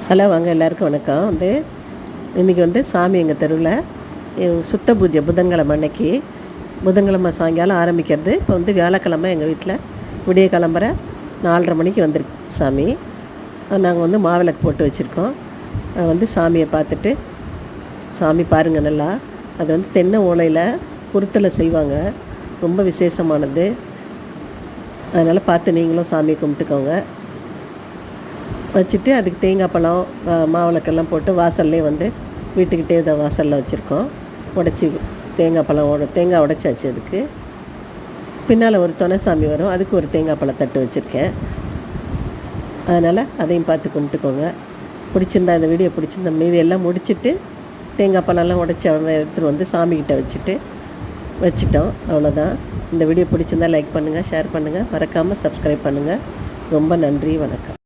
Hello வாங்க, எல்லாருக்கும் வணக்கம். இன்றைக்கி சாமி எங்கள் தெருவில் சுத்த பூஜை புதன்கிழமை அன்னைக்கு, புதன்கிழமை சாயங்காலம் ஆரம்பிக்கிறது. இப்போ வியாழக்கிழமை எங்கள் வீட்டில் விடிய கிளம்புற 4:30 மணிக்கு வந்துருக்கு சாமி. நாங்கள் மாவிளக்கு போட்டு வச்சுருக்கோம். சாமியை பார்த்துட்டு, சாமி பாருங்கள் நல்லா. அது தென்னை ஓலையில் குருத்தில் செய்வாங்க, ரொம்ப விசேஷமானது. அதனால் பார்த்து நீங்களும் சாமியை கும்பிட்டுக்கோங்க. வச்சுட்டு அதுக்கு தேங்காய் பழம் மாவிளக்கெல்லாம் போட்டு வாசல்லே வீட்டுக்கிட்டே இதை வாசலில் வச்சுருக்கோம். உடச்சி தேங்காய் பழம் தேங்காய் உடச்சாச்சு. அதுக்கு பின்னால் ஒரு துணை சாமி வரும், அதுக்கு ஒரு தேங்காய் பழத்தட்டு வச்சுருக்கேன். அதனால் அதையும் பார்த்து கும்பிட்டுக்கோங்க. பிடிச்சிருந்தா இந்த வீடியோ பிடிச்சிருந்தா மீதி எல்லாம் முடிச்சுட்டு தேங்காய் பழம்லாம் உடச்சி எடுத்துகிட்டு சாமிக்கிட்ட வச்சுட்டோம். அவ்வளோதான். இந்த வீடியோ பிடிச்சிருந்தா லைக் பண்ணுங்கள், ஷேர் பண்ணுங்கள், மறக்காமல் சப்ஸ்கிரைப் பண்ணுங்கள். ரொம்ப நன்றி, வணக்கம்.